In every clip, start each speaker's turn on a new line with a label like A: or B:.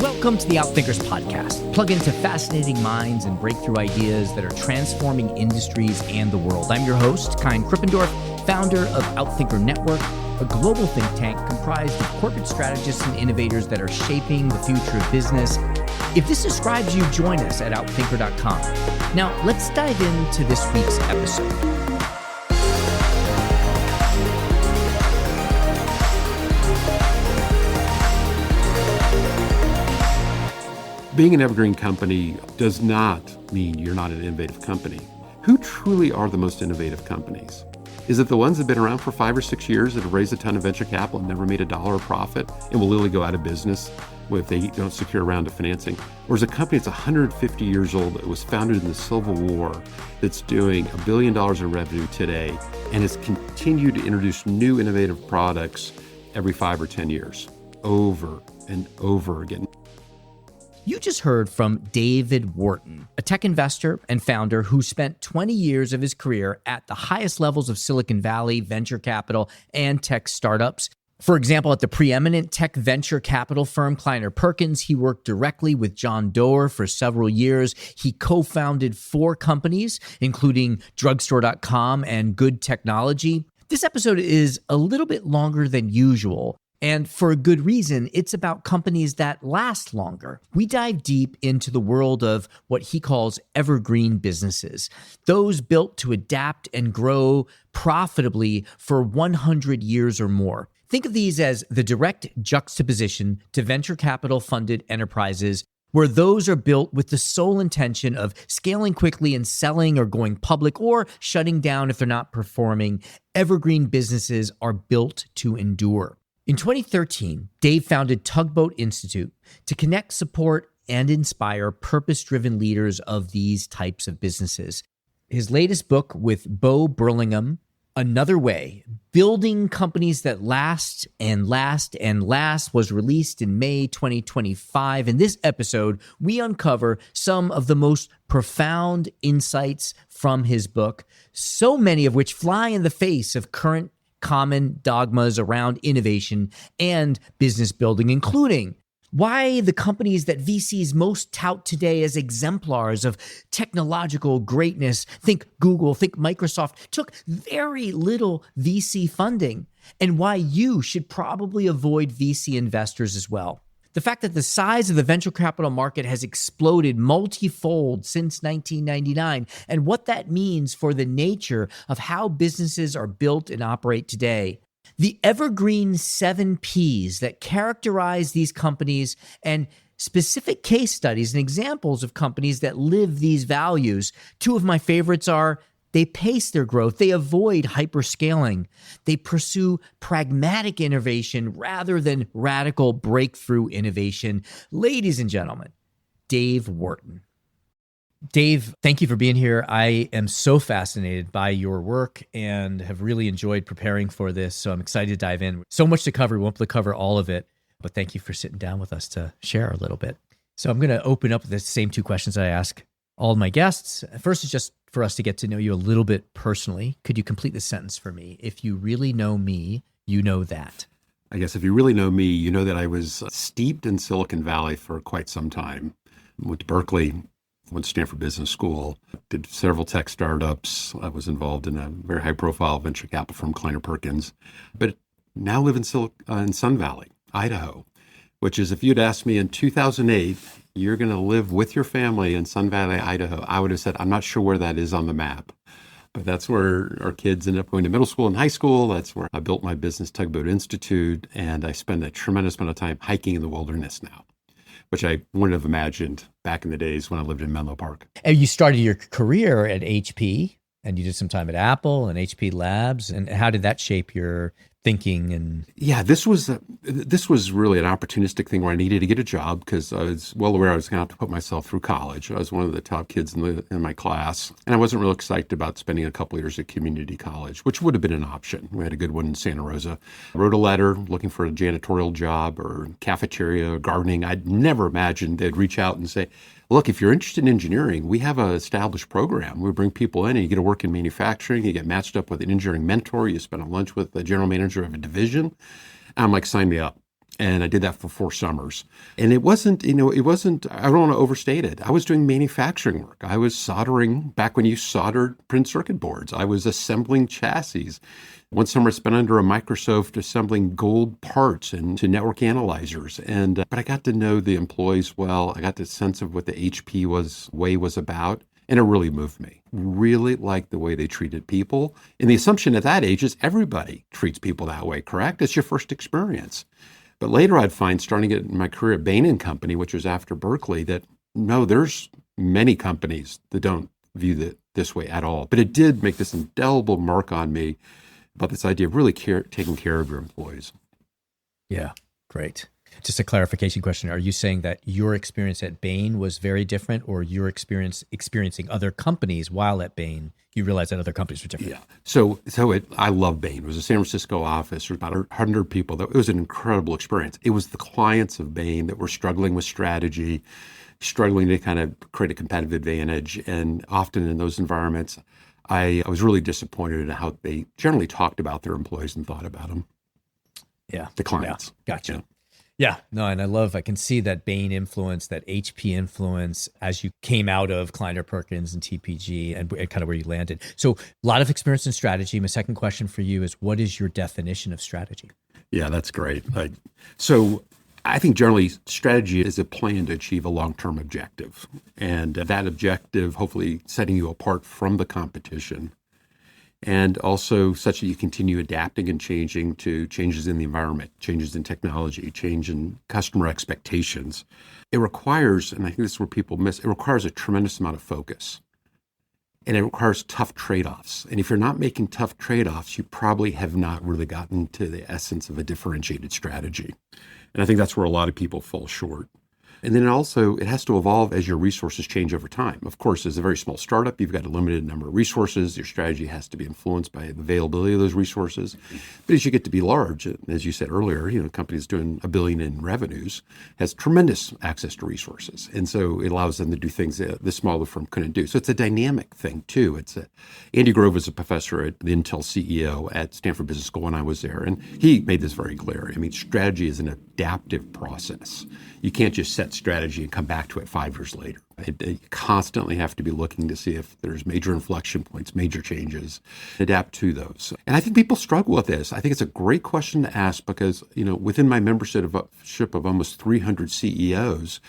A: Welcome to the Outthinkers podcast. Plug into fascinating minds and breakthrough ideas that are transforming industries and the world. I'm your host, Kleiner Perkins, founder of Outthinker Network, a global think tank comprised of corporate strategists and innovators that are shaping the future of business. If this describes you, join us at outthinker.com. Now, let's dive into this week's episode.
B: Being an evergreen company does not mean you're not an innovative company. Who truly are the most innovative companies? Is it the ones that have been around for 5 or 6 years that have raised a ton of venture capital and never made $1 of profit and will literally go out of business if they don't secure a round of financing? Or is it a company that's 150 years old that was founded in the Civil War that's doing $1 billion in revenue today and has continued to introduce new innovative products every 5 or 10 years, over and over again?
A: You just heard from David Whorton, a tech investor and founder who spent 20 years of his career at the highest levels of Silicon Valley, venture capital, and tech startups. For example, at the preeminent tech venture capital firm Kleiner Perkins, he worked directly with John Doerr for several years. He co-founded 4 companies, including drugstore.com and Good Technology. This episode is a little bit longer than usual. And for a good reason. It's about companies that last longer. We dive deep into the world of what he calls evergreen businesses, those built to adapt and grow profitably for 100 years or more. Think of these as the direct juxtaposition to venture capital funded enterprises, where those are built with the sole intention of scaling quickly and selling or going public or shutting down if they're not performing. Evergreen businesses are built to endure. In 2013, Dave founded Tugboat Institute to connect, support, and inspire purpose-driven leaders of these types of businesses. His latest book with Bo Burlingham, Another Way, Building Companies That Last and Last and Last, was released in May 2025. In this episode, we uncover some of the most profound insights from his book, so many of which fly in the face of current common dogmas around innovation and business building, including why the companies that VCs most tout today as exemplars of technological greatness, think Google, think Microsoft, took very little VC funding, and why you should probably avoid VC investors as well. The fact that the size of the venture capital market has exploded multifold since 1999, and what that means for the nature of how businesses are built and operate today. The evergreen 7 Ps that characterize these companies, and specific case studies and examples of companies that live these values. 2 of my favorites are: they pace their growth, they avoid hyperscaling, they pursue pragmatic innovation rather than radical breakthrough innovation. Ladies and gentlemen, Dave Whorton. Dave, thank you for being here. I am so fascinated by your work and have really enjoyed preparing for this, so I'm excited to dive in. So much to cover. We won't be able to cover all of it, but thank you for sitting down with us to share a little bit. So I'm going to open up with the same 2 questions I ask all of my guests. First is just for us to get to know you a little bit personally. Could you complete the sentence for me? If you really know me, you know that.
B: I guess if you really know me, you know that I was steeped in Silicon Valley for quite some time. Went to Berkeley, went to Stanford Business School, did several tech startups. I was involved in a very high-profile venture capital firm, Kleiner Perkins, but now live in Sun Valley, Idaho, which is, if you'd asked me in 2008, you're going to live with your family in Sun Valley, Idaho, I would have said, I'm not sure where that is on the map. But that's where our kids ended up going to middle school and high school. That's where I built my business, Tugboat Institute, and I spend a tremendous amount of time hiking in the wilderness now, which I wouldn't have imagined back in the days when I lived in Menlo Park.
A: And you started your career at HP, and you did some time at Apple and HP Labs. And how did that shape your thinking? And
B: yeah, this was really an opportunistic thing where I needed to get a job because I was well aware I was going to have to put myself through college. I was one of the top kids in my class, and I wasn't real excited about spending a couple of years at community college, which would have been an option. We had a good one in Santa Rosa. I wrote a letter looking for a janitorial job or cafeteria or gardening. I'd never imagined they'd reach out and say, look, if you're interested in engineering, we have an established program. We bring people in and you get to work in manufacturing. You get matched up with an engineering mentor. You spend a lunch with the general manager of a division. And I'm like, sign me up. And I did that for 4 summers. And it wasn't, I don't want to overstate it. I was doing manufacturing work. I was soldering back when you soldered printed circuit boards. I was assembling chassis. One summer I spent under a microscope assembling gold parts into network analyzers. But I got to know the employees well. I got the sense of what the HP way was about. And it really moved me. Really liked the way they treated people. And the assumption at that age is everybody treats people that way, correct? It's your first experience. But later I'd find, starting in my career at Bain & Company, which was after Berkeley, that no, there's many companies that don't view it this way at all. But it did make this indelible mark on me about this idea of really taking care of your employees.
A: Yeah, great. Just a clarification question. Are you saying that your experience at Bain was very different, or your experiencing other companies while at Bain, you realized that other companies were different?
B: Yeah. I love Bain. It was a San Francisco office. There was about 100 people. It was an incredible experience. It was the clients of Bain that were struggling with strategy, struggling to kind of create a competitive advantage. And often in those environments, I was really disappointed in how they generally talked about their employees and thought about them.
A: Yeah.
B: The clients.
A: Yeah. Gotcha.
B: Yeah.
A: Yeah, no, and I can see that Bain influence, that HP influence as you came out of Kleiner Perkins and TPG and kind of where you landed. So a lot of experience in strategy. My second question for you is, what is your definition of strategy?
B: Yeah, that's great. So I think generally strategy is a plan to achieve a long-term objective. And that objective, hopefully setting you apart from the competition. And also such that you continue adapting and changing to changes in the environment, changes in technology, change in customer expectations. It requires, and I think this is where people miss, it requires a tremendous amount of focus. And it requires tough trade-offs. And if you're not making tough trade-offs, you probably have not really gotten to the essence of a differentiated strategy. And I think that's where a lot of people fall short. And then also, it has to evolve as your resources change over time. Of course, as a very small startup, you've got a limited number of resources. Your strategy has to be influenced by the availability of those resources. But as you get to be large, as you said earlier, companies doing $1 billion in revenues has tremendous access to resources. And so it allows them to do things that the smaller firm couldn't do. So it's a dynamic thing, too. Andy Grove was a professor at the Intel CEO at Stanford Business School when I was there. And he made this very clear. I mean, strategy is an adaptive process. You can't just set strategy and come back to it 5 years later. You constantly have to be looking to see if there's major inflection points, major changes, adapt to those. And I think people struggle with this. I think it's a great question to ask because, within my membership of almost 300 CEOs,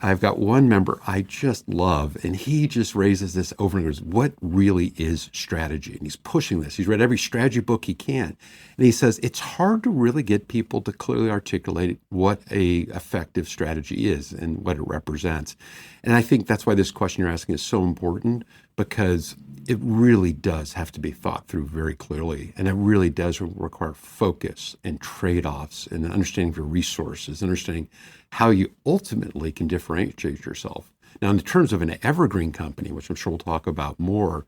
B: I've got one member I just love, and he just raises this over and goes, what really is strategy? And he's pushing this. He's read every strategy book he can. And he says, it's hard to really get people to clearly articulate what a effective strategy is and what it represents. And I think that's why this question you're asking is so important, because it really does have to be thought through very clearly. And it really does require focus and trade-offs and an understanding of your resources, understanding how you ultimately can differentiate yourself. Now, in terms of an evergreen company, which I'm sure we'll talk about more,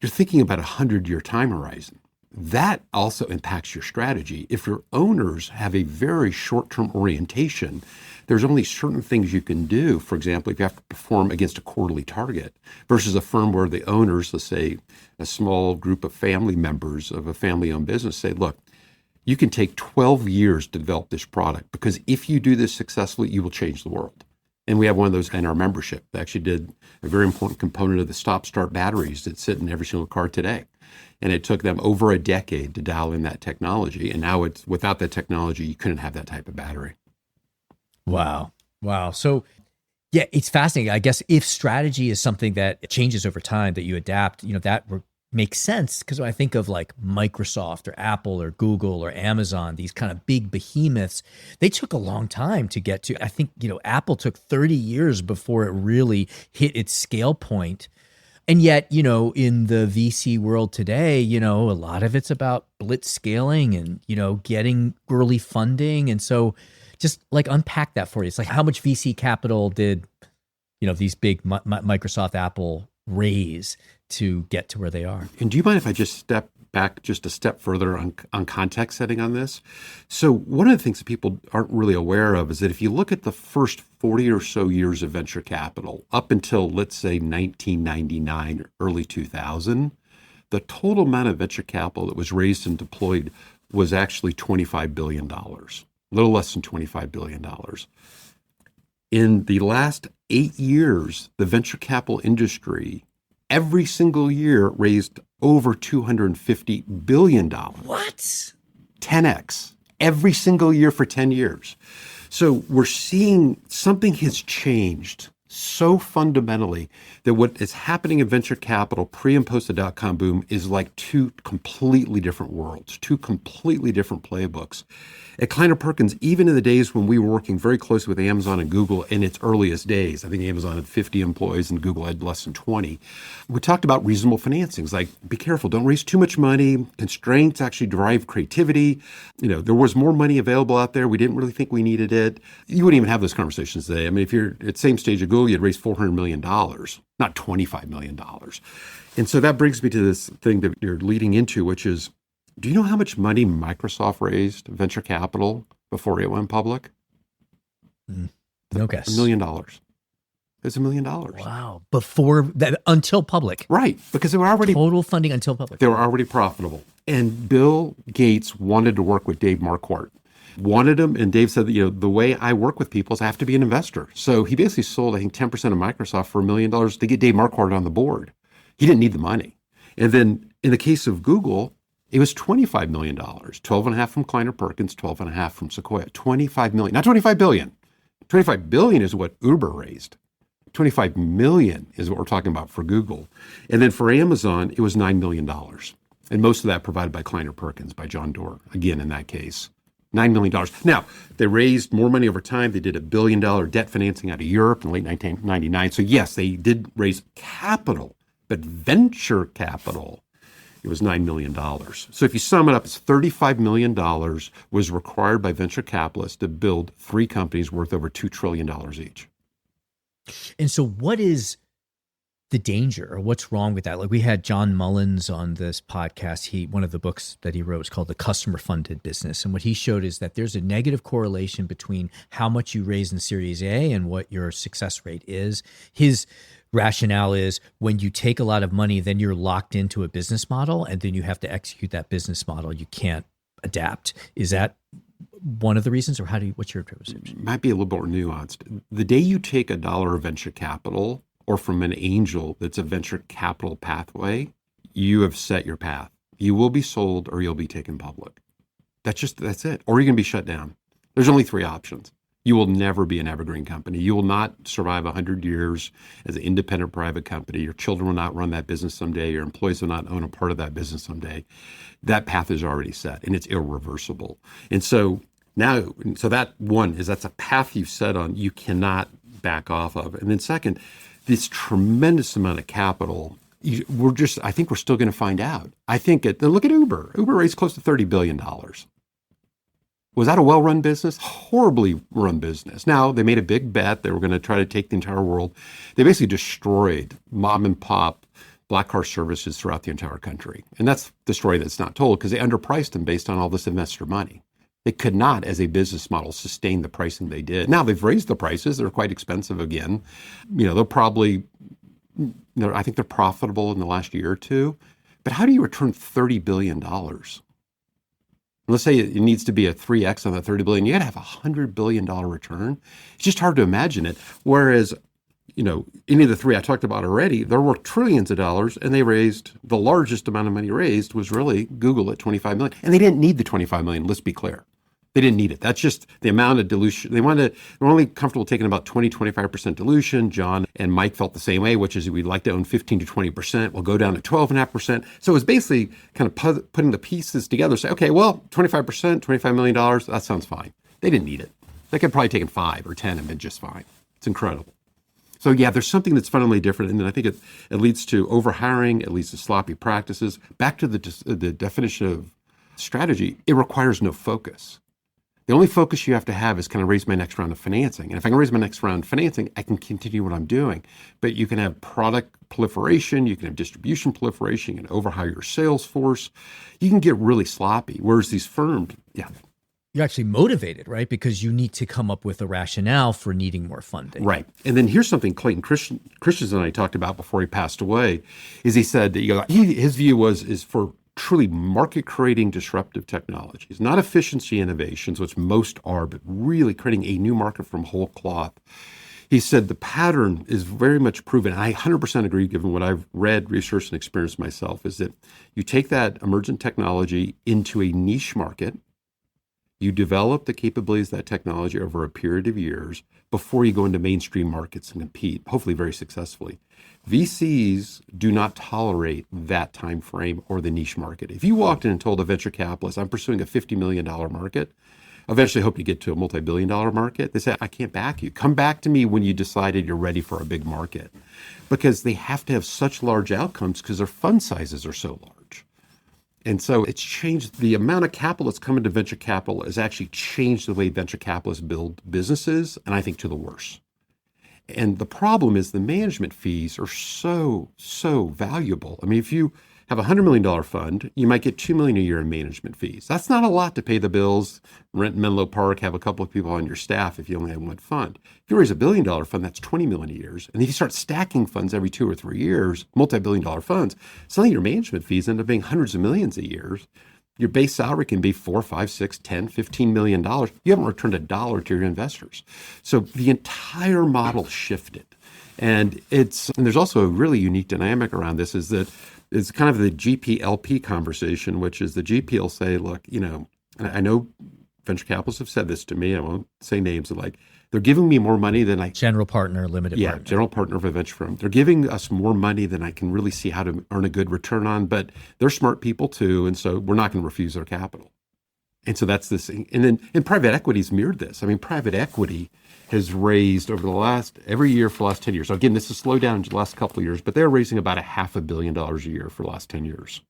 B: you're thinking about a 100-year time horizon. That also impacts your strategy. If your owners have a very short-term orientation, there's only certain things you can do. For example, if you have to perform against a quarterly target versus a firm where the owners, let's say a small group of family members of a family-owned business, say, look, you can take 12 years to develop this product because if you do this successfully, you will change the world. And we have one of those in our membership. They actually did a very important component of the stop-start batteries that sit in every single car today. And it took them over a decade to dial in that technology. And now without that technology, you couldn't have that type of battery.
A: Wow. So yeah, it's fascinating. I guess if strategy is something that changes over time, that you adapt, that makes sense. Because when I think of like Microsoft or Apple or Google or Amazon, these kind of big behemoths, they took a long time to get to. I think, Apple took 30 years before it really hit its scale point. And yet, in the VC world today, a lot of it's about blitz scaling and, getting early funding. And so just like unpack that for you. It's like, how much VC capital did, these big Microsoft, Apple raise to get to where they are? And
B: do you mind if I just step back just a step further on context setting on this? So one of the things that people aren't really aware of is that if you look at the first 40 or so years of venture capital, up until, let's say, 1999, early 2000, the total amount of venture capital that was raised and deployed was actually $25 billion. a little less than $25 billion. In the last 8 years, the venture capital industry, every single year, raised over $250 billion.
A: What?
B: 10x every single year for 10 years. So we're seeing something has changed so fundamentally that what is happening in venture capital pre and post the dot-com boom is like two completely different worlds, two completely different playbooks. At Kleiner Perkins, even in the days when we were working very closely with Amazon and Google in its earliest days, I think Amazon had 50 employees and Google had less than 20, we talked about reasonable financings, like be careful, don't raise too much money. Constraints actually drive creativity. There was more money available out there. We didn't really think we needed it. You wouldn't even have those conversations today. I mean, if you're at the same stage of Google, you'd raise $400 million, not $25 million. And so that brings me to this thing that you're leading into, which is, do you know how much money Microsoft raised venture capital before it went public?
A: No guess.
B: $1 million. It's $1 million.
A: Wow. Before that, until public.
B: Right. Because they were already
A: total funding until public.
B: They were already profitable. And Bill Gates wanted to work with Dave Marquardt. Wanted him, and Dave said that, the way I work with people is I have to be an investor. So he basically sold, I think, 10% of Microsoft for $1 million to get Dave Marquardt on the board. He didn't need the money. And then in the case of Google, it was $25 million, 12.5 from Kleiner Perkins, 12.5 from Sequoia, 25 million, not 25 billion. 25 billion is what Uber raised. 25 million is what we're talking about for Google. And then for Amazon, it was $9 million. And most of that provided by Kleiner Perkins, by John Doerr, again, in that case. $9 million. Now, they raised more money over time. They did $1 billion debt financing out of Europe in late 1999. So yes, they did raise capital, but venture capital, it was $9 million. So if you sum it up, it's $35 million was required by venture capitalists to build 3 companies worth over $2 trillion each.
A: And so what is the danger, or what's wrong with that? Like, we had John Mullins on this podcast. One of the books that he wrote is called The Customer Funded Business. And what he showed is that there's a negative correlation between how much you raise in Series A and what your success rate is. His rationale is when you take a lot of money, then you're locked into a business model, and then you have to execute that business model. You can't adapt. Is that one of the reasons, or what's your interpretation?
B: Might be a little more nuanced. The day you take $1 of venture capital, or from an angel that's a venture capital pathway, you have set your path. You will be sold or you'll be taken public. That's it. Or you're going to be shut down. There's only 3 options. You will never be an evergreen company. You will not survive 100 years as an independent private company. Your children will not run that business someday. Your employees will not own a part of that business someday. That path is already set and it's irreversible. And so that one is, that's a path you've set on, you cannot back off of. And then second, this tremendous amount of capital, I think we're still going to find out. Look at Uber. Uber raised close to $30 billion. Was that a well-run business? Horribly run business. Now, they made a big bet. They were going to try to take the entire world. They basically destroyed mom and pop black car services throughout the entire country. And that's the story that's not told, because they underpriced them based on all this investor money. They could not, as a business model, sustain the pricing they did. Now they've raised the prices; they're quite expensive again. They'll probably, I think they're profitable in the last year or two. But how do you return $30 billion? Let's say it needs to be a 3x on that $30 billion. You got to have $100 billion return. It's just hard to imagine it. Whereas, any of the 3 I talked about already, they're worth trillions of dollars, and they raised, the largest amount of money raised was really Google at $25 million. And they didn't need the $25 million, let's be clear. They didn't need it. That's just the amount of dilution. They were only comfortable taking about 25% dilution. John and Mike felt the same way, which is we'd like to own 15 to 20%. We'll go down to 12.5%. So it was basically kind of putting the pieces together. Say, okay, well, 25%, $25 million, that sounds fine. They didn't need it. They could probably taken 5 or 10 and been just fine. It's incredible. So yeah, there's something that's fundamentally different. And then I think it leads to overhiring, it leads to sloppy practices. Back to the definition of strategy, it requires no focus. The only focus you have to have is, can I raise my next round of financing? And if I can raise my next round of financing, I can continue what I'm doing. But you can have product proliferation, you can have distribution proliferation, you can overhire your sales force. You can get really sloppy. Whereas these firms,
A: You're actually motivated, right? Because you need to come up with a rationale for needing more funding.
B: Right. And then here's something Clayton Christensen and I talked about before he passed away, is he said that his view is for truly market-creating disruptive technologies, not efficiency innovations, which most are, but really creating a new market from whole cloth. He said the pattern is very much proven. I 100% agree, given what I've read, researched, and experienced myself, is that you take that emergent technology into a niche market, you develop the capabilities of that technology over a period of years before you go into mainstream markets and compete, hopefully very successfully. VCs do not tolerate that time frame or the niche market. If you walked in and told a venture capitalist, I'm pursuing a $50 million market, eventually hope to get to a multi-billion-dollar market, they say, I can't back you. Come back to me when you decided you're ready for a big market. Because they have to have such large outcomes because their fund sizes are so large. And so it's changed. The amount of capital that's coming to venture capital has actually changed the way venture capitalists build businesses, and I think to the worse. And the problem is the management fees are so valuable. I mean, if you have a $100 million fund, you might get $2 million a year in management fees. That's not a lot to pay the bills, rent Menlo Park, have a couple of people on your staff if you only have one fund. If you raise a $1 billion fund, that's $20 million a year. And if you start stacking funds every 2 or 3 years, multi-billion-dollar funds, suddenly your management fees end up being hundreds of millions a year. Your base salary can be $4, $5, $6, $10, $15 million. You haven't returned a dollar to your investors. So the entire model shifted. And there's also a really unique dynamic around this, is that it's kind of the GP-LP conversation, which is the GP will say, look, and I know venture capitalists have said this to me, I won't say names, like, they're giving me more money than I...
A: General partner, limited partner.
B: Yeah, general partner of a venture firm. They're giving us more money than I can really see how to earn a good return on, but they're smart people too, and so we're not going to refuse their capital. And so that's this thing. And private equity's mirrored this. I mean, private equity has raised every year for the last 10 years. So again, this has slowed down in the last couple of years, but they're raising about $500 million a year for the last 10 years.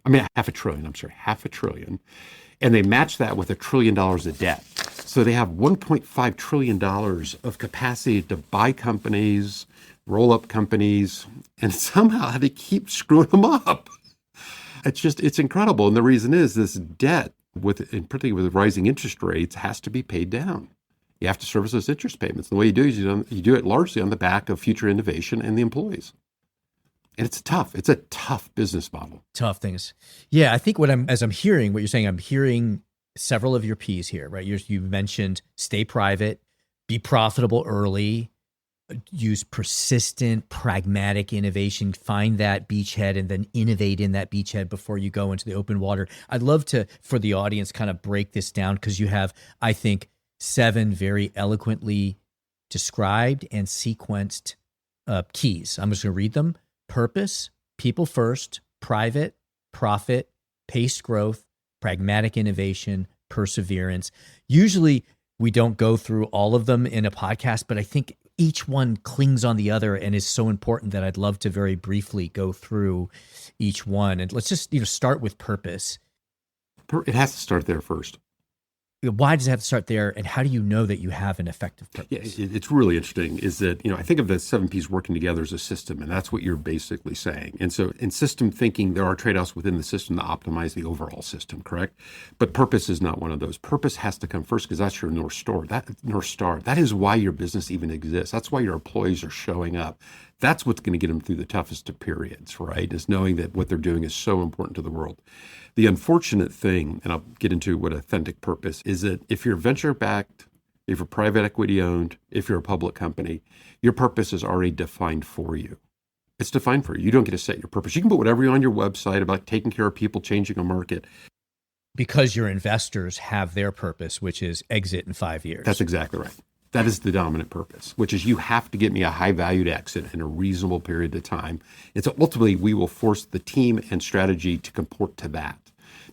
B: I mean, $500 billion. And they match that with $1 trillion of debt. So they have $1.5 trillion of capacity to buy companies, roll up companies, and somehow they keep screwing them up. It's incredible. And the reason is this debt, particularly with rising interest rates, has to be paid down. You have to service those interest payments. The way you do is you do it largely on the back of future innovation and the employees. And it's a tough business model.
A: Tough things. Yeah, I think as I'm hearing what you're saying, I'm hearing several of your P's here, right? You mentioned stay private, be profitable early, use persistent, pragmatic innovation, find that beachhead and then innovate in that beachhead before you go into the open water. I'd love to, for the audience, kind of break this down because you have, I think, 7 very eloquently described and sequenced keys. I'm just going to read them. Purpose, people first, private, profit, paced growth, pragmatic innovation, perseverance. Usually we don't go through all of them in a podcast, but I think each one clings on the other and is so important that I'd love to very briefly go through each one. And let's just start with purpose.
B: It has to start there first.
A: Why does it have to start there, and how do you know that you have an effective purpose?
B: Yeah, it's really interesting is that, I think of the 7 Ps working together as a system, and that's what you're basically saying. And so in system thinking, there are trade-offs within the system to optimize the overall system, correct? But purpose is not one of those. Purpose has to come first because that's your North Star. That is why your business even exists. That's why your employees are showing up. That's what's going to get them through the toughest of periods, right? Is knowing that what they're doing is so important to the world. The unfortunate thing, and I'll get into what authentic purpose is, that if you're venture-backed, if you're private equity owned, if you're a public company, your purpose is already defined for you. It's defined for you. You don't get to set your purpose. You can put whatever you on your website about taking care of people, changing a market.
A: Because your investors have their purpose, which is exit in 5 years.
B: That's exactly right. That is the dominant purpose, which is you have to get me a high-valued exit in a reasonable period of time. And so ultimately, we will force the team and strategy to comport to that.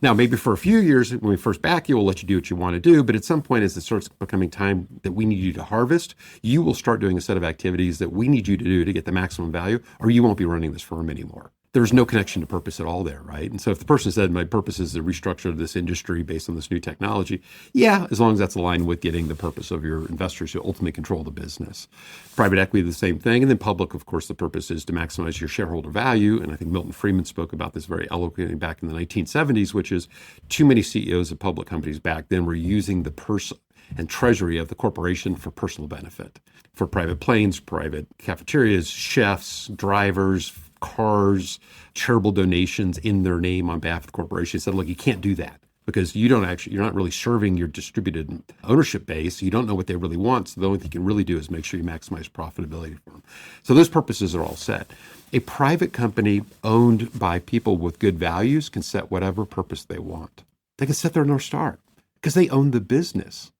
B: Now, maybe for a few years, when we first back you, we'll let you do what you want to do. But at some point, as it starts becoming time that we need you to harvest, you will start doing a set of activities that we need you to do to get the maximum value, or you won't be running this firm anymore. There's no connection to purpose at all there, right? And so if the person said, my purpose is to restructure this industry based on this new technology, yeah, as long as that's aligned with getting the purpose of your investors who ultimately control the business. Private equity, the same thing. And then public, of course, the purpose is to maximize your shareholder value. And I think Milton Friedman spoke about this very eloquently back in the 1970s, which is too many CEOs of public companies back then were using the purse and treasury of the corporation for personal benefit. For private planes, private cafeterias, chefs, drivers, cars, charitable donations in their name on behalf of the corporation. He said, look, you can't do that because you're not really serving your distributed ownership base. You don't know what they really want. So the only thing you can really do is make sure you maximize profitability for them. So those purposes are all set. A private company owned by people with good values can set whatever purpose they want. They can set their North Star because they own the business.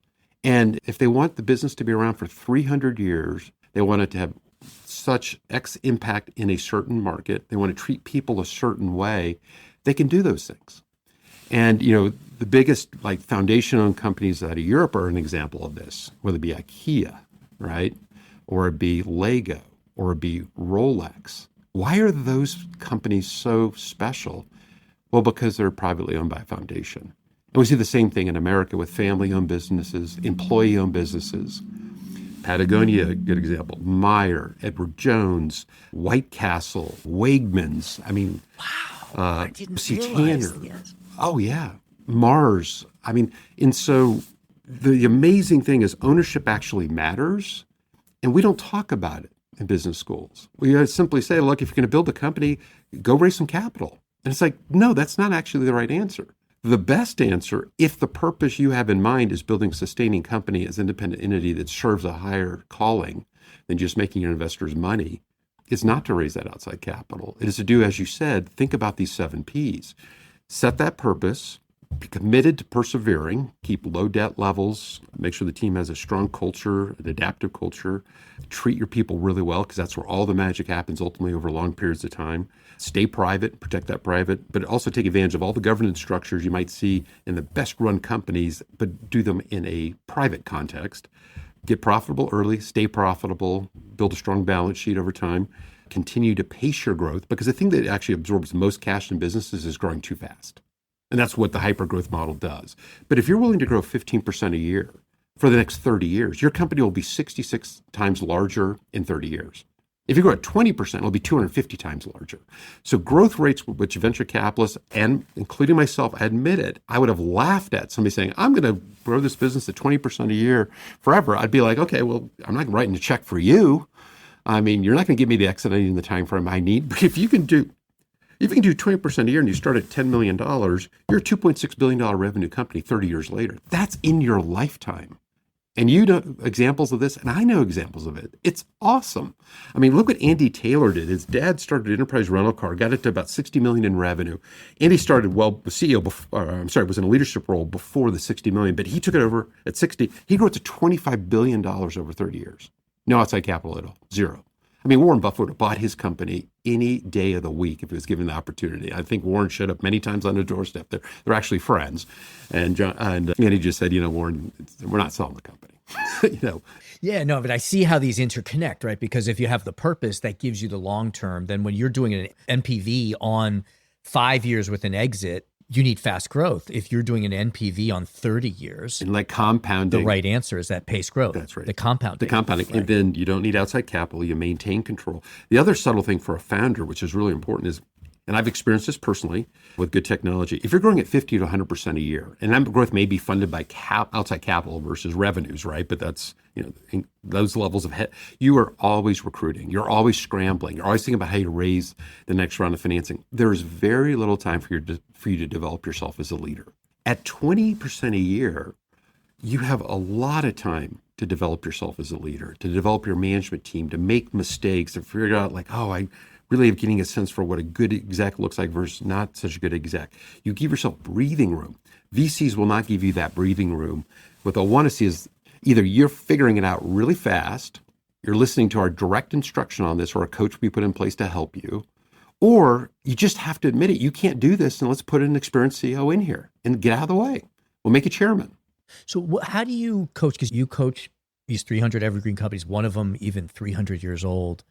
B: And if they want the business to be around for 300 years, they want it to have such X impact in a certain market, they want to treat people a certain way, they can do those things. And, the biggest foundation-owned companies out of Europe are an example of this, whether it be IKEA, right? Or it be Lego, or it be Rolex. Why are those companies so special? Well, because they're privately owned by a foundation. And we see the same thing in America with family-owned businesses, employee-owned businesses. Patagonia, a good example. Meyer, Edward Jones, White Castle, Wegmans.
A: Wow, I didn't
B: realize.
A: Tanner. Yes.
B: Oh, yeah. Mars. And so the amazing thing is ownership actually matters, and we don't talk about it in business schools. We simply say, look, if you're going to build a company, go raise some capital. And it's like, no, that's not actually the right answer. The best answer, if the purpose you have in mind is building a sustaining company as an independent entity that serves a higher calling than just making your investors money, is not to raise that outside capital. It is to do, as you said, think about these 7 Ps. Set that purpose, be committed to persevering, keep low debt levels, make sure the team has a strong culture, an adaptive culture, treat your people really well, because that's where all the magic happens ultimately over long periods of time. Stay private, protect that private, but also take advantage of all the governance structures you might see in the best run companies, but do them in a private context. Get profitable early, stay profitable, build a strong balance sheet over time, continue to pace your growth, because the thing that actually absorbs most cash in businesses is growing too fast. And that's what the hyper-growth model does. But if you're willing to grow 15% a year for the next 30 years, your company will be 66 times larger in 30 years. If you grow at 20%, it'll be 250 times larger. So growth rates, which venture capitalists, and including myself, admitted, I would have laughed at somebody saying, I'm going to grow this business at 20% a year forever. I'd be like, okay, well, I'm not writing a check for you. You're not going to give me the exit in the time frame I need. But if you can do 20% a year and you start at $10 million, you're a $2.6 billion revenue company 30 years later. That's in your lifetime. And you know examples of this, and I know examples of it. It's awesome. Look what Andy Taylor did. His dad started Enterprise Rental Car, got it to about $60 million in revenue. Andy started, CEO, was in a leadership role before the $60 million, but he took it over at 60. He grew it to $25 billion over 30 years. No outside capital at all, zero. Warren Buffett would have bought his company any day of the week if he was given the opportunity. I think Warren showed up many times on the doorstep. They're actually friends. And he just said, Warren, we're not selling the company.
A: Yeah, no, but I see how these interconnect, right? Because if you have the purpose that gives you the long term, then when you're doing an NPV on 5 years with an exit, you need fast growth. If you're doing an NPV on 30 years,
B: and compounding,
A: the right answer is that pace growth.
B: That's right.
A: The compounding.
B: Right. And then you don't need outside capital. You maintain control. The other subtle thing for a founder, which is really important, is, and I've experienced this personally with good technology, if you're growing at 50 to 100% a year, and that growth may be funded by outside capital versus revenues, right? But that's, those levels of you are always recruiting. You're always scrambling. You're always thinking about how you raise the next round of financing. There's very little time for you to develop yourself as a leader. At 20% a year, you have a lot of time to develop yourself as a leader, to develop your management team, to make mistakes, to figure out I really am getting a sense for what a good exec looks like versus not such a good exec. You give yourself breathing room. VCs will not give you that breathing room. What they'll want to see is either you're figuring it out really fast, you're listening to our direct instruction on this, or a coach we put in place to help you, or you just have to admit it. You can't do this, and let's put an experienced CEO in here and get out of the way. We'll make you chairman.
A: So how do you coach? Because you coach these 300 evergreen companies, one of them even 300 years old.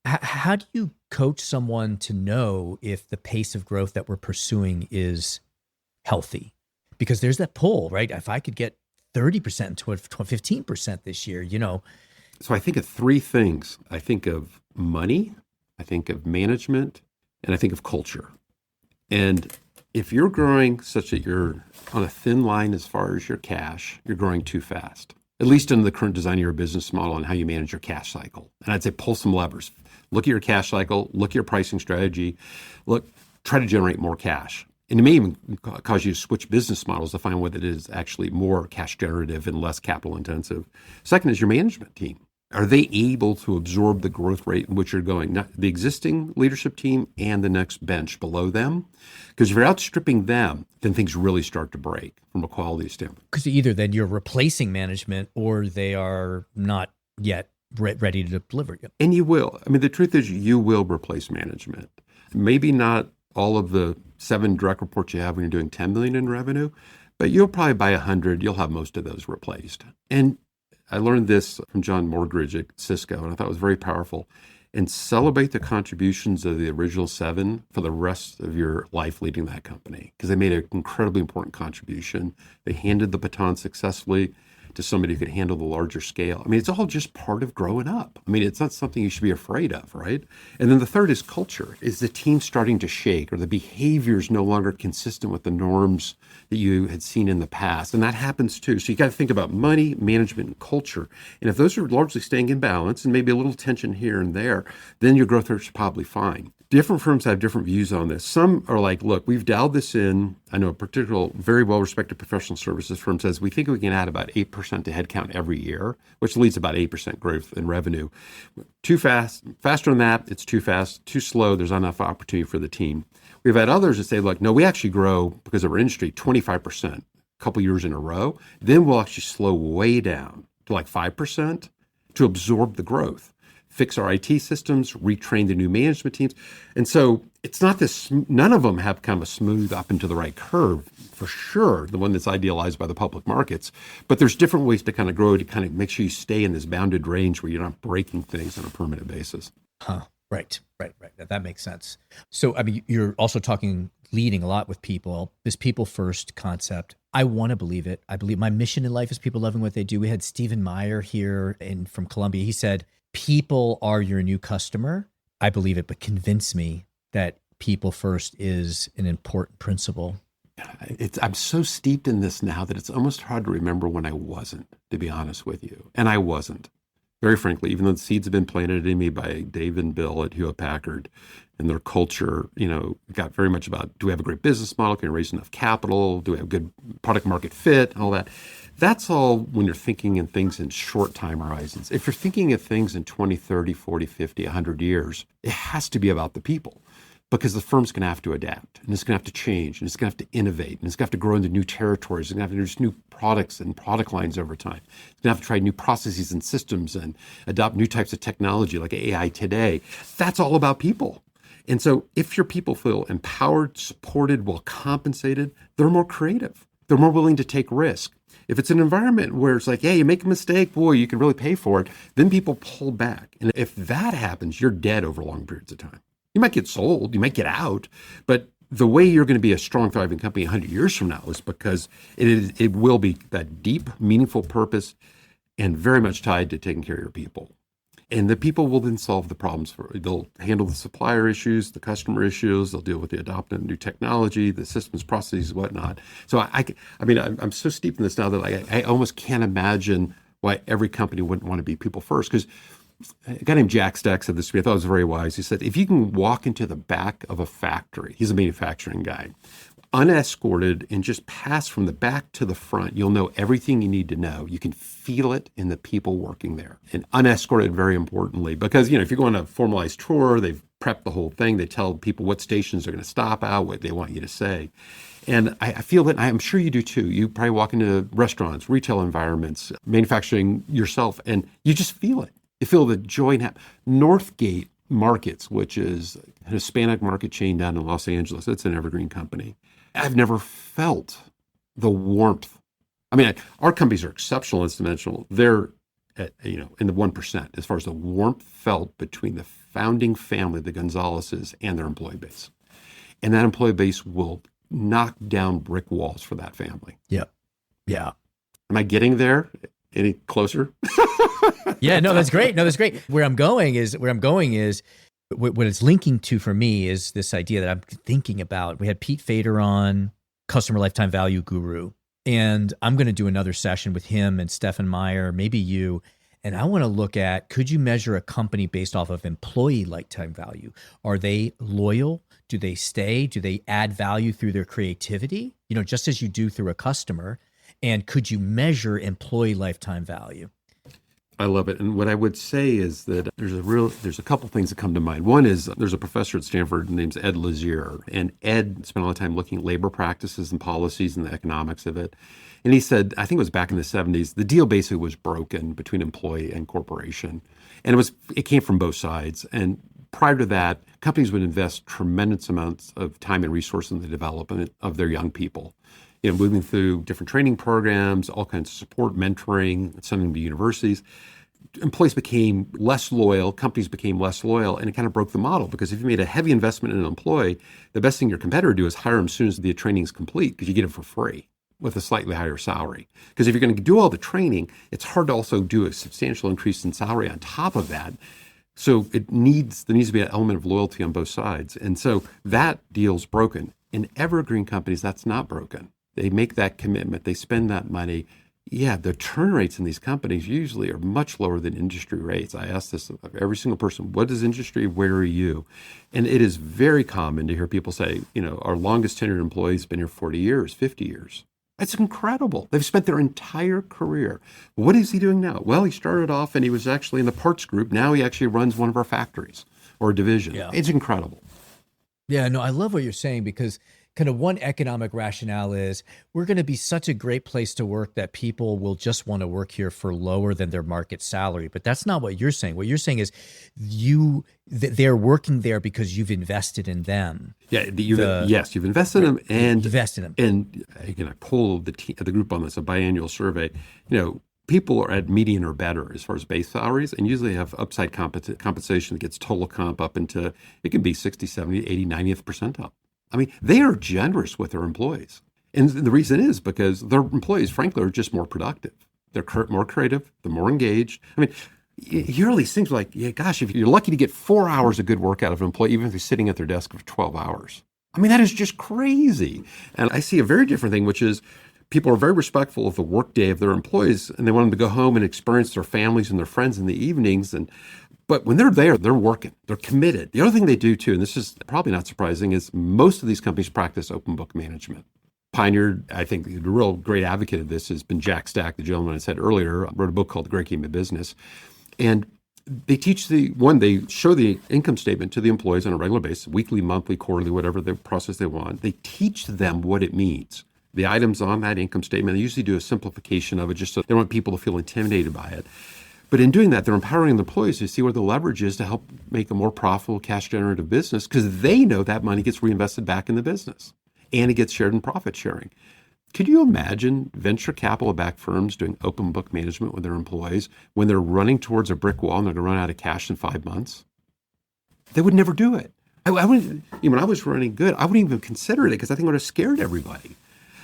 A: How do you coach someone to know if the pace of growth that we're pursuing is healthy? Because there's that pull, right? If I could get 30% to 15% this year,
B: So I think of 3 things. I think of money, I think of management, and I think of culture. And if you're growing such that you're on a thin line as far as your cash, you're growing too fast. at least in the current design of your business model and how you manage your cash cycle. And I'd say pull some levers. Look at your cash cycle, look at your pricing strategy, try to generate more cash. And it may even cause you to switch business models to find what it is actually more cash generative and less capital intensive. Second is your management team. Are they able to absorb the growth rate in which you're going? Not the existing leadership team and the next bench below them. Because if you're outstripping them, then things really start to break from a quality standpoint.
A: Because either then you're replacing management or they are not yet ready to deliver.
B: And you will. I mean, the truth is you will replace management. Maybe not all of the 7 direct reports you have when you're doing 10 million in revenue, but you'll probably by 100, you'll have most of those replaced. And I learned this from John Morgridge at Cisco, and I thought it was very powerful. And celebrate the contributions of the original 7 for the rest of your life leading that company, because they made an incredibly important contribution. They handed the baton successfully to somebody who could handle the larger scale. I mean, it's all just part of growing up. I mean, it's not something you should be afraid of, right? And then the third is culture. Is the team starting to shake, or the behaviors no longer consistent with the norms that you had seen in the past? And that happens too. So you got to think about money, management, and culture. And if those are largely staying in balance and maybe a little tension here and there, then your growth rates are probably fine. Different firms have different views on this. Some are like, look, we've dialed this in. I know a particular very well-respected professional services firm says we think we can add about 8% to headcount every year, which leads to about 8% growth in revenue. Too fast, faster than that, it's too fast. Too slow, there's not enough opportunity for the team. We've had others that say, look, no, we actually grow because of our industry 25% a couple years in a row. Then we'll actually slow way down to like 5% to absorb the growth. Fix our IT systems, retrain the new management teams. And so it's not this, none of them have kind of a smooth up into the right curve, for sure, the one that's idealized by the public markets. But there's different ways to kind of grow to kind of make sure you stay in this bounded range where you're not breaking things on a permanent basis.
A: Right. That makes sense. So, I mean, you're also leading a lot with people, this people first concept. I want to believe it. I believe my mission in life is people loving what they do. We had Stephen Meyer here from Columbia. He said, people are your new customer. I believe it, but convince me that people first is an important principle.
B: I'm so steeped in this now that it's almost hard to remember when I wasn't, to be honest with you. And I wasn't, very frankly, even though the seeds have been planted in me by Dave and Bill at Hewlett Packard and their culture, got very much about, do we have a great business model? Can we raise enough capital? Do we have good product market fit? All that. That's all when you're thinking in things in short time horizons. If you're thinking of things in 20, 30, 40, 50, 100 years, it has to be about the people, because the firm's going to have to adapt, and it's going to have to change, and it's going to have to innovate, and it's going to have to grow into new territories, and going to have to introduce new products and product lines over time. It's going to have to try new processes and systems and adopt new types of technology like AI today. That's all about people. And so if your people feel empowered, supported, well compensated, they're more creative. They're more willing to take risk. If it's an environment where it's like, hey, you make a mistake, boy, you can really pay for it, then people pull back. And if that happens, you're dead over long periods of time. You might get sold, you might get out, but the way you're going to be a strong, thriving company 100 years from now is because it will be that deep, meaningful purpose and very much tied to taking care of your people. And the people will then solve the problems. They'll handle the supplier issues, the customer issues. They'll deal with the adopting new technology, the systems, processes, whatnot. So I'm so steep in this now that I almost can't imagine why every company wouldn't want to be people first. Because a guy named Jack Stack said this to me. I thought it was very wise. He said, if you can walk into the back of a factory, he's a manufacturing guy, unescorted, and just pass from the back to the front, you'll know everything you need to know. You can feel it in the people working there. And unescorted, very importantly, because if you go on a formalized tour, they've prepped the whole thing. They tell people what stations they're going to stop at, what they want you to say. And I feel that, I'm sure you do too. You probably walk into restaurants, retail environments, manufacturing yourself, and you just feel it. You feel the joy and Northgate Markets, which is a Hispanic market chain down in Los Angeles. It's an Evergreen company. I've never felt the warmth. I mean, our companies are exceptional, instrumental. They're in the 1% as far as the warmth felt between the founding family, the Gonzaleses, and their employee base. And that employee base will knock down brick walls for that family.
A: Yeah.
B: Am I getting there any closer?
A: Yeah, no, that's great. Where I'm going is what it's linking to for me is this idea that I'm thinking about. We had Pete Fader on, customer lifetime value guru. And I'm going to do another session with him and Stefan Meyer, maybe you. And I want to look at, could you measure a company based off of employee lifetime value? Are they loyal? Do they stay? Do they add value through their creativity? Just as you do through a customer. And could you measure employee lifetime value?
B: I love it. And what I would say is that there's a couple things that come to mind. One is there's a professor at Stanford named Ed Lazier, and Ed spent a lot of time looking at labor practices and policies and the economics of it. And he said, I think it was back in the 70s, the deal basically was broken between employee and corporation. And it came from both sides. And prior to that, companies would invest tremendous amounts of time and resource in the development of their young people. Moving through different training programs, all kinds of support, mentoring, sending them to universities. Employees became less loyal, companies became less loyal, and it kind of broke the model, because if you made a heavy investment in an employee, the best thing your competitor would do is hire them as soon as the training is complete, because you get it for free with a slightly higher salary. Because if you're going to do all the training, it's hard to also do a substantial increase in salary on top of that. So there needs to be an element of loyalty on both sides. And so that deal's broken. In evergreen companies, that's not broken. They make that commitment. They spend that money. Yeah, the turn rates in these companies usually are much lower than industry rates. I ask this of every single person, what is industry? Where are you? And it is very common to hear people say, our longest tenured employee's been here 40 years, 50 years. That's incredible. They've spent their entire career. What is he doing now? Well, he started off and he was actually in the parts group. Now he actually runs one of our factories or a division. Yeah. It's incredible.
A: Yeah, no, I love what you're saying, because kind of one economic rationale is we're going to be such a great place to work that people will just want to work here for lower than their market salary. But that's not what you're saying. What you're saying is they're working there because you've invested in them.
B: Yeah, yes, you've invested in them, and
A: invested in them.
B: And again, I polled the group on this, a biannual survey. People are at median or better as far as base salaries, and usually have upside compensation that gets total comp up into, it can be 60, 70, 80, 90th percentile. I mean, they are generous with their employees. And the reason is because their employees, frankly, are just more productive. They're more creative. They're more engaged. I mean, you hear all these things like, yeah, gosh, if you're lucky to get 4 hours of good work out of an employee, even if they're sitting at their desk for 12 hours. I mean, that is just crazy. And I see a very different thing, which is people are very respectful of the workday of their employees, and they want them to go home and experience their families and their friends in the evenings. But when they're there, they're working. They're committed. The other thing they do too, and this is probably not surprising, is most of these companies practice open book management. Pioneered, I think, the real great advocate of this has been Jack Stack, the gentleman I said earlier, wrote a book called The Great Game of Business. And they they show the income statement to the employees on a regular basis, weekly, monthly, quarterly, whatever the process they want. They teach them what it means. The items on that income statement, they usually do a simplification of it just so they don't want people to feel intimidated by it. But in doing that, they're empowering the employees to see where the leverage is to help make a more profitable, cash-generative business, because they know that money gets reinvested back in the business, and it gets shared in profit sharing. Could you imagine venture capital-backed firms doing open book management with their employees when they're running towards a brick wall and they're going to run out of cash in 5 months? They would never do it. I wouldn't, when I was running good, I wouldn't even consider it, because I think it would have scared everybody.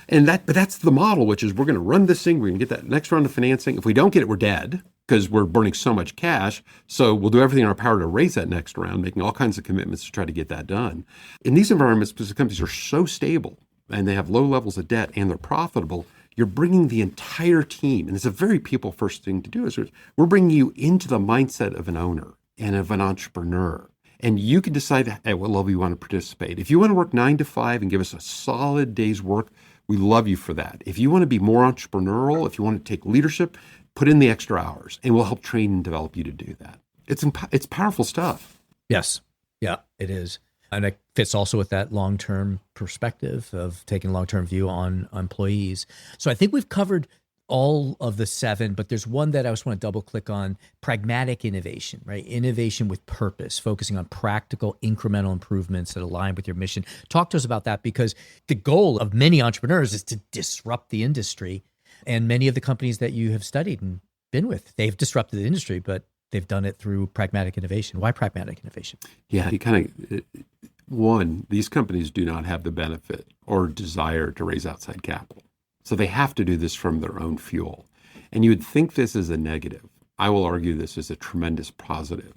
B: But that's the model, which is we're going to run this thing, we're going to get that next round of financing. If we don't get it, we're dead, because we're burning so much cash. So we'll do everything in our power to raise that next round, making all kinds of commitments to try to get that done. In these environments, because the companies are so stable and they have low levels of debt and they're profitable, you're bringing the entire team, and it's a very people-first thing to do, is we're bringing you into the mindset of an owner and of an entrepreneur. And you can decide at what level you want to participate. If you want to work 9 to 5 and give us a solid day's work, we love you for that. If you want to be more entrepreneurial, if you want to take leadership, put in the extra hours, and we'll help train and develop you to do that. It's powerful stuff.
A: Yes. Yeah, it is. And it fits also with that long-term perspective of taking a long-term view on employees. So I think we've covered all of the 7, but there's one that I just want to double click on: pragmatic innovation, right? Innovation with purpose, focusing on practical incremental improvements that align with your mission. Talk to us about that, because the goal of many entrepreneurs is to disrupt the industry. And many of the companies that you have studied and been with, they've disrupted the industry, but they've done it through pragmatic innovation. Why pragmatic innovation?
B: Yeah, these companies do not have the benefit or desire to raise outside capital. So they have to do this from their own fuel. And you would think this is a negative. I will argue this is a tremendous positive.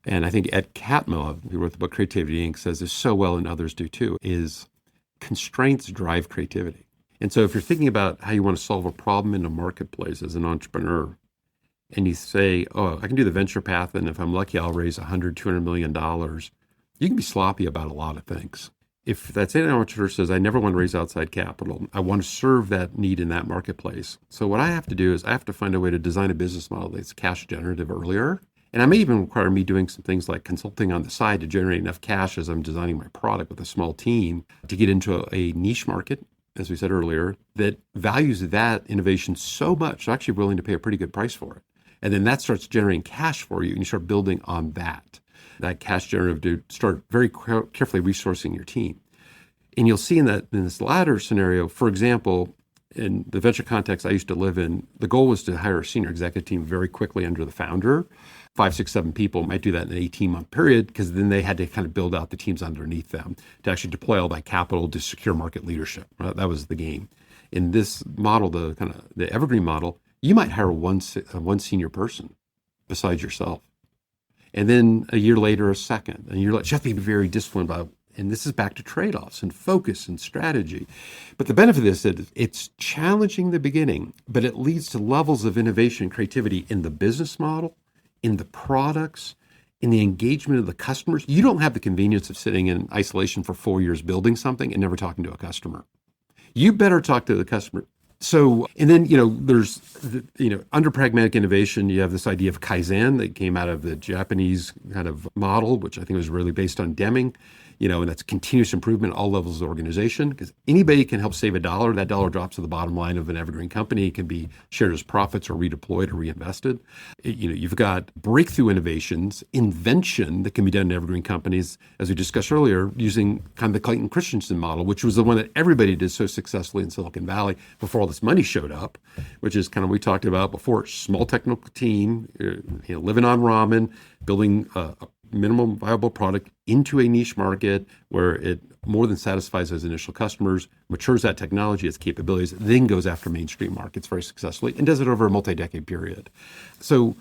B: And I think Ed Catmull, who wrote the book Creativity Inc., says this so well, and others do too, is constraints drive creativity. And so if you're thinking about how you want to solve a problem in a marketplace as an entrepreneur, and you say, oh, I can do the venture path, and if I'm lucky, I'll raise $100, $200 million, you can be sloppy about a lot of things. If that same entrepreneur says, I never want to raise outside capital, I want to serve that need in that marketplace. So what I have to do is I have to find a way to design a business model that's cash generative earlier. And I may even require me doing some things like consulting on the side to generate enough cash as I'm designing my product with a small team to get into a niche market, as we said earlier, that values that innovation so much, they're actually willing to pay a pretty good price for it. And then that starts generating cash for you, and you start building on that cash generative to start very carefully resourcing your team. And you'll see in this latter scenario, for example, in the venture context I used to live in, the goal was to hire a senior executive team very quickly under the founder. 5, 6, 7 people might do that in an 18-month period, because then they had to kind of build out the teams underneath them to actually deploy all that capital to secure market leadership. Right? That was the game. In this model, the Evergreen model, you might hire one senior person besides yourself. And then a year later, a second. And you have to be very disciplined about, and this is back to trade-offs and focus and strategy. But the benefit of this is it's challenging the beginning, but it leads to levels of innovation and creativity in the business model, in the products, in the engagement of the customers. You don't have the convenience of sitting in isolation for 4 years building something and never talking to a customer. You better talk to the customer. So, and then, there's, under pragmatic innovation, you have this idea of Kaizen that came out of the Japanese kind of model, which I think was really based on Deming, and that's continuous improvement at all levels of the organization, because anybody can help save $1. That dollar drops to the bottom line of an evergreen company. It can be shared as profits or redeployed or reinvested. You've got breakthrough innovations, invention that can be done in evergreen companies, as we discussed earlier, using kind of the Clayton Christensen model, which was the one that everybody did so successfully in Silicon Valley before all this money showed up, which is kind of what we talked about before. Small technical team, living on ramen, building a minimum viable product into a niche market where it more than satisfies those initial customers, matures that technology, its capabilities, then goes after mainstream markets very successfully and does it over a multi-decade period. So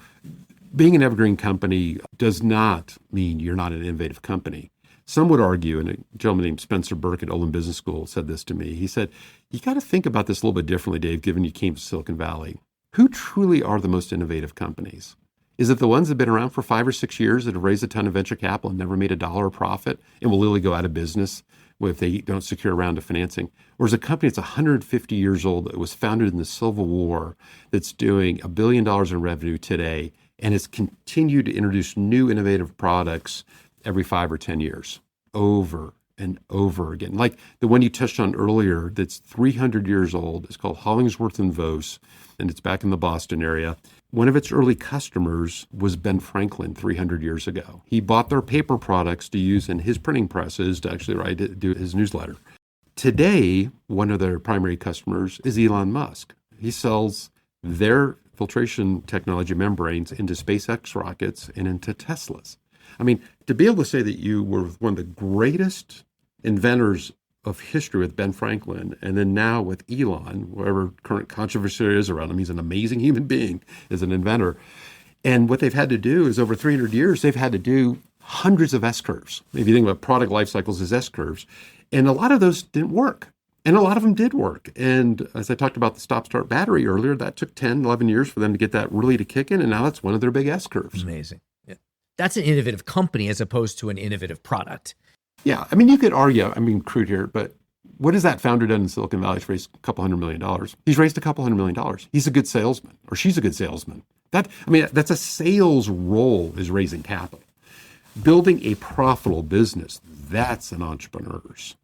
B: being an evergreen company does not mean you're not an innovative company. Some would argue, and a gentleman named Spencer Burke at Olin Business School said this to me. He said, you got to think about this a little bit differently, Dave, given you came to Silicon Valley. Who truly are the most innovative companies? Is it the ones that have been around for 5 or 6 years that have raised a ton of venture capital and never made $1 of profit and will literally go out of business if they don't secure a round of financing? Or is it a company that's 150 years old that was founded in the Civil War that's doing $1 billion in revenue today and has continued to introduce new innovative products every 5 or 10 years, over and over again? Like the one you touched on earlier that's 300 years old. It's called Hollingsworth and Vos, and it's back in the Boston area. One of its early customers was Ben Franklin 300 years ago. He bought their paper products to use in his printing presses to actually do his newsletter. Today, one of their primary customers is Elon Musk. He sells their filtration technology membranes into SpaceX rockets and into Teslas. I mean, to be able to say that you were one of the greatest inventors of history with Ben Franklin, and then now with Elon, whatever current controversy there is around him, he's an amazing human being as an inventor. And what they've had to do is over 300 years, they've had to do hundreds of S-curves. If you think about product life cycles as S-curves, and a lot of those didn't work. And a lot of them did work. And as I talked about the stop-start battery earlier, that took 10, 11 years for them to get that really to kick in. And now that's one of their big S-curves.
A: Amazing. Yeah. That's an innovative company as opposed to an innovative product.
B: Yeah, I mean, you could argue, I'm being crude here, but what has that founder done in Silicon Valley? He's raised a couple $100 million. He's raised a couple $100 million. He's a good salesman, or she's a good salesman. That's a sales role, is raising capital. Building a profitable business, that's an entrepreneur's.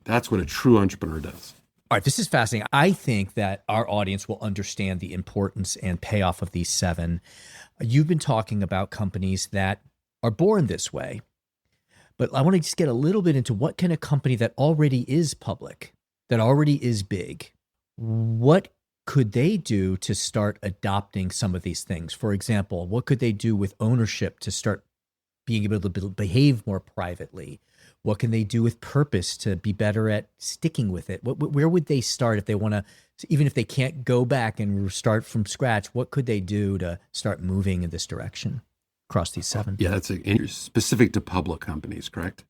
B: That's what a true entrepreneur does.
A: All right, this is fascinating. I think that our audience will understand the importance and payoff of these 7. You've been talking about companies that are born this way. But I want to just get a little bit into what can a company that already is public, that already is big, what could they do to start adopting some of these things? For example, what could they do with ownership to start being able to behave more privately? What can they do with purpose to be better at sticking with it? Where would they start if they want to, even if they can't go back and start from scratch, what could they do to start moving in this direction? Across these 7.
B: Yeah, that's specific to public companies, correct?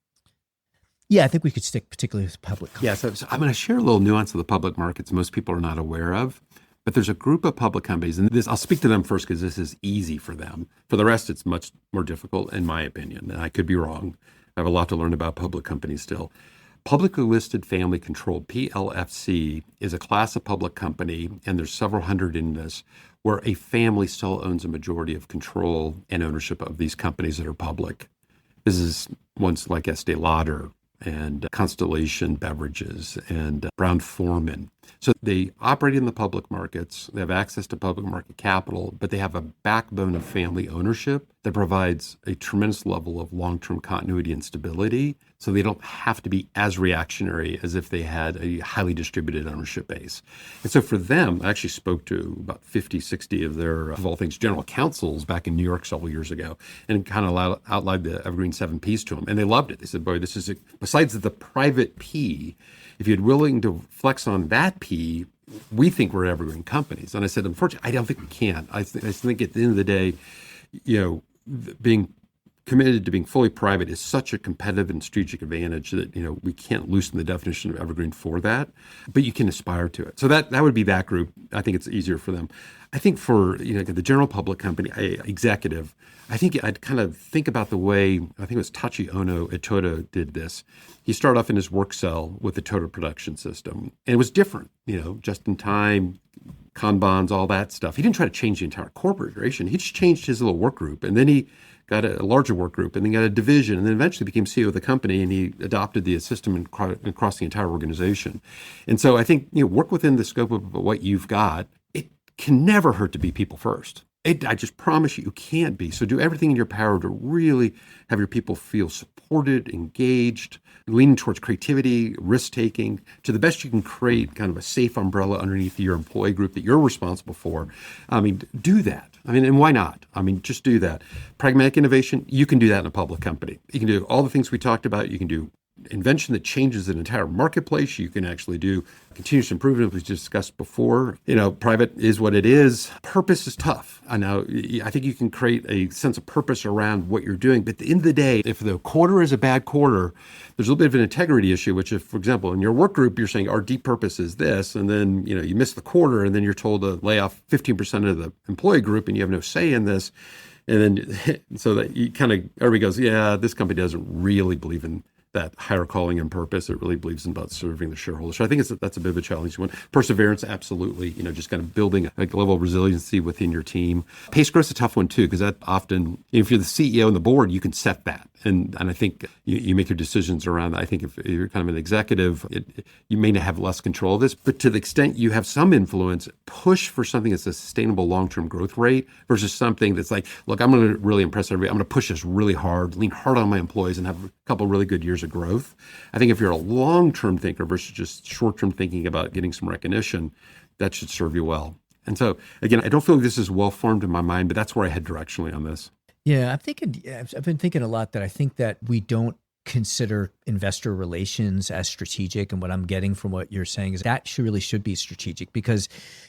A: Yeah, I think we could stick particularly with public companies.
B: Yeah, so I'm going to share a little nuance of the public markets most people are not aware of. But there's a group of public companies, and I'll speak to them first because this is easy for them. For the rest, it's much more difficult, in my opinion, and I could be wrong. I have a lot to learn about public companies still. Publicly listed family controlled, PLFC, is a class of public company, and there's several hundred in this, where a family still owns a majority of control and ownership of these companies that are public. This is ones like Estee Lauder and Constellation Beverages and Brown-Forman. So they operate in the public markets, they have access to public market capital, but they have a backbone of family ownership that provides a tremendous level of long-term continuity and stability, so they don't have to be as reactionary as if they had a highly distributed ownership base. And so for them, I actually spoke to about 50, 60 of their, of all things, general counsels back in New York several years ago, and kind of outlined the Evergreen 7 Ps to them. And they loved it. They said, boy, this is, besides the private P, if you're willing to flex on that P, we think we're Evergreen companies. And I said, unfortunately, I don't think we can. I think at the end of the day, being committed to being fully private is such a competitive and strategic advantage that, we can't loosen the definition of Evergreen for that, but you can aspire to it. So that would be that group. I think it's easier for them. I think for, the general public company executive, I think I'd kind of think about the way, I think it was Tachi Ono at Toto did this. He started off in his work cell with the Toto production system, and it was different, just in time, Kanbans, all that stuff. He didn't try to change the entire corporation. He just changed his little work group, and then he got a larger work group, and then got a division, and then eventually became CEO of the company, and he adopted the system across the entire organization. And so I think, work within the scope of what you've got. It can never hurt to be people first. I just promise you can't be. So do everything in your power to really have your people feel supported, engaged, leaning towards creativity, risk-taking, to the best you can create kind of a safe umbrella underneath your employee group that you're responsible for. Do that. And why not? Just do that. Pragmatic innovation, you can do that in a public company. You can do all the things we talked about. You can do invention that changes an entire marketplace. You can actually do continuous improvement, as we discussed before. Private is what it is. Purpose is tough. I know. I think you can create a sense of purpose around what you're doing. But at the end of the day, if the quarter is a bad quarter, there's a little bit of an integrity issue, which if, for example, in your work group, you're saying our deep purpose is this, and then, you miss the quarter, and then you're told to lay off 15% of the employee group, and you have no say in this. And then, so that you kind of, everybody goes, yeah, this company doesn't really believe in that higher calling and purpose. It really believes in about serving the shareholders. So I think that's a bit of a challenging one. Perseverance, absolutely. Just kind of building a level of resiliency within your team. Pace growth is a tough one too, because that often, if you're the CEO and the board, you can set that. And I think you make your decisions around that. I think if you're kind of an executive, you may have less control of this, but to the extent you have some influence, push for something that's a sustainable long-term growth rate versus something that's like, look, I'm going to really impress everybody. I'm going to push this really hard, lean hard on my employees, and have a couple of really good years of growth. I think if you're a long-term thinker versus just short-term thinking about getting some recognition, that should serve you well. And so, again, I don't feel like this is well-formed in my mind, but that's where I head directionally on this.
A: Yeah, I've been thinking a lot that I think that we don't consider investor relations as strategic. And what I'm getting from what you're saying is that really should be strategic because,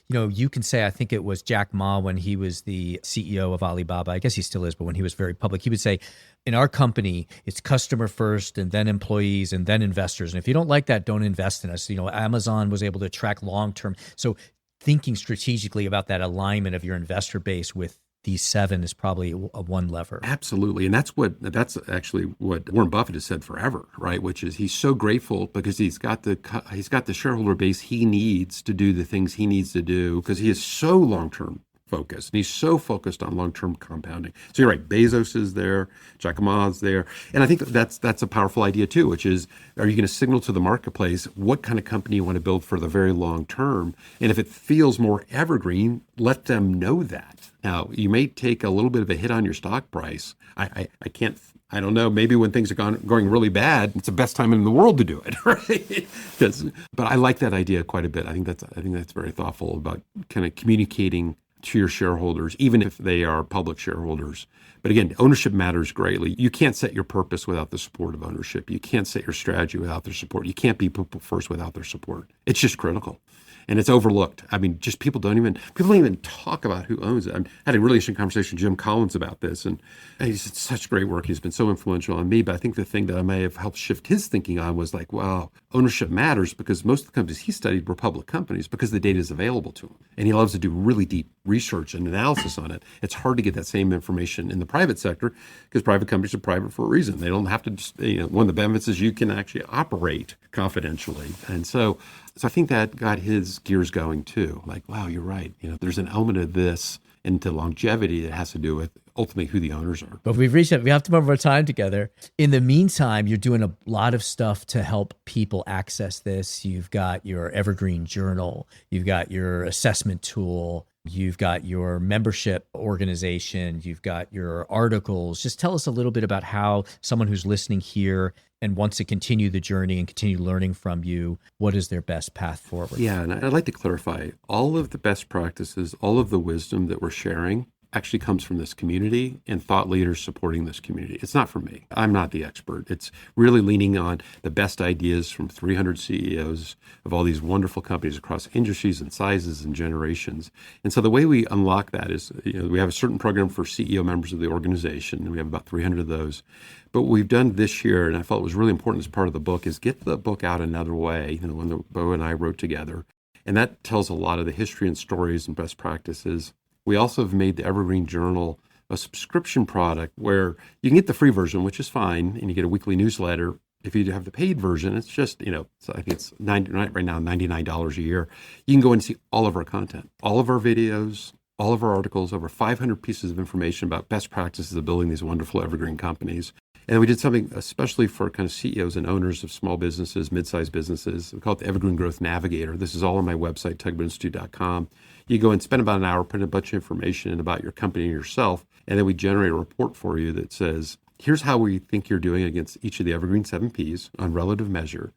A: you can say, I think it was Jack Ma when he was the CEO of Alibaba. I guess he still is, but when he was very public, he would say, in our company, it's customer first and then employees and then investors. And if you don't like that, don't invest in us. Amazon was able to track long-term. So thinking strategically about that alignment of your investor base with these 7 is probably a one lever.
B: Absolutely. And that's actually what Warren Buffett has said forever, right? Which is he's so grateful because he's got the shareholder base he needs to do the things he needs to do because he is so long-term focused. And he's so focused on long-term compounding. So you're right, Bezos is there, Jack Ma is there. And I think that's a powerful idea too, which is, are you going to signal to the marketplace what kind of company you want to build for the very long term? And if it feels more evergreen, let them know that. Now, you may take a little bit of a hit on your stock price. I don't know, maybe when things are going really bad, it's the best time in the world to do it, right? But I like that idea quite a bit. I think that's very thoughtful about kind of communicating to your shareholders, even if they are public shareholders. But again, ownership matters greatly. You can't set your purpose without the support of ownership. You can't set your strategy without their support. You can't be people first without their support. It's just critical. And it's overlooked. I mean, just people don't even talk about who owns it. I had a really interesting conversation with Jim Collins about this, and he's did such great work. He's been so influential on me. But I think the thing that I may have helped shift his thinking on was like, wow, ownership matters, because most of the companies he studied were public companies because the data is available to him. And he loves to do really deep research and analysis on it. It's hard to get that same information in the private sector because private companies are private for a reason. They don't have to just, one of the benefits is you can actually operate confidentially. And so I think that got his gears going too. Like, wow, you're right. There's an element of this into longevity that has to do with ultimately who the owners are.
A: But we have to remember our time together. In the meantime, you're doing a lot of stuff to help people access this. You've got your Evergreen journal, you've got your assessment tool, you've got your membership organization, you've got your articles. Just tell us a little bit about how someone who's listening here and wants to continue the journey and continue learning from you, what is their best path forward?
B: Yeah, and I'd like to clarify, all of the best practices, all of the wisdom that we're sharing actually comes from this community and thought leaders supporting this community. It's not from me. I'm not the expert. It's really leaning on the best ideas from 300 CEOs of all these wonderful companies across industries and sizes and generations. And so the way we unlock that is, we have a certain program for CEO members of the organization, and we have about 300 of those. But what we've done this year, and I felt it was really important as part of the book, is get the book out another way, one that Bo and I wrote together. And that tells a lot of the history and stories and best practices. We also have made the Evergreen Journal a subscription product where you can get the free version, which is fine, and you get a weekly newsletter. If you have the paid version, it's just, I think it's right now $99 a year. You can go and see all of our content, all of our videos, all of our articles, over 500 pieces of information about best practices of building these wonderful Evergreen companies. And we did something especially for kind of CEOs and owners of small businesses, mid-sized businesses. We call it the Evergreen Growth Navigator. This is all on my website, tugboatinstitute.com. You go and spend about an hour, put in a bunch of information in about your company and yourself, and then we generate a report for you that says, here's how we think you're doing against each of the Evergreen 7 Ps on relative measure.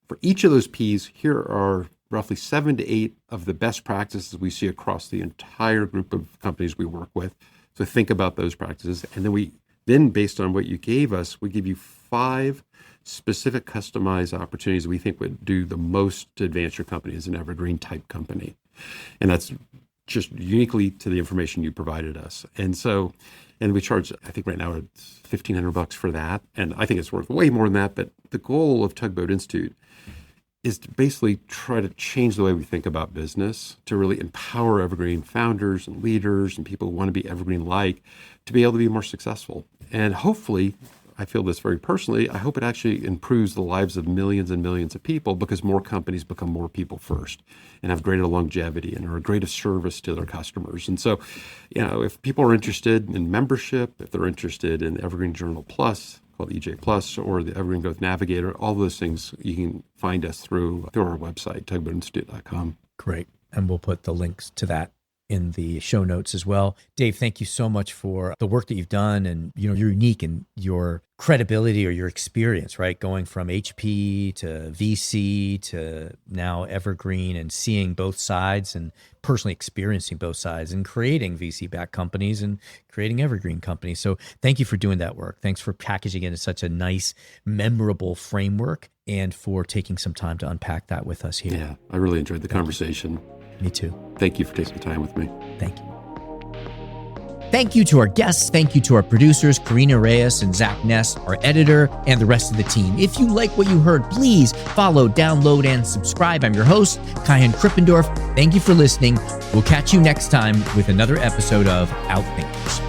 B: For each of those Ps, here are roughly 7 to 8 of the best practices we see across the entire group of companies we work with. So think about those practices. And then based on what you gave us, we give you 5 specific customized opportunities we think would do the most to advance your company as an Evergreen type company. And that's just uniquely to the information you provided us. And we charge, I think right now it's $1,500 for that. And I think it's worth way more than that. But the goal of Tugboat Institute is to basically try to change the way we think about business, to really empower Evergreen founders and leaders and people who want to be Evergreen-like to be able to be more successful. And hopefully, I feel this very personally, I hope it actually improves the lives of millions and millions of people, because more companies become more people first and have greater longevity and are a greater service to their customers. And so, if people are interested in membership, if they're interested in Evergreen Journal Plus, called EJ Plus, or the Evergreen Growth Navigator, all those things you can find us through our website, tugboatinstitute.com.
A: Great. And we'll put the links to that in the show notes as well. Dave, thank you so much for the work that you've done, and you're unique in your credibility or your experience, right? Going from HP to VC to now Evergreen, and seeing both sides and personally experiencing both sides and creating VC-backed companies and creating Evergreen companies. So thank you for doing that work. Thanks for packaging it in such a nice, memorable framework, and for taking some time to unpack that with us here.
B: Yeah, I really enjoyed the conversation.
A: Me too.
B: Thank you for taking the time with me.
A: Thank you. Thank you to our guests. Thank you to our producers, Karina Reyes and Zach Ness, our editor, and the rest of the team. If you like what you heard, please follow, download, and subscribe. I'm your host, Kyan Krippendorf. Thank you for listening. We'll catch you next time with another episode of Outthinkers.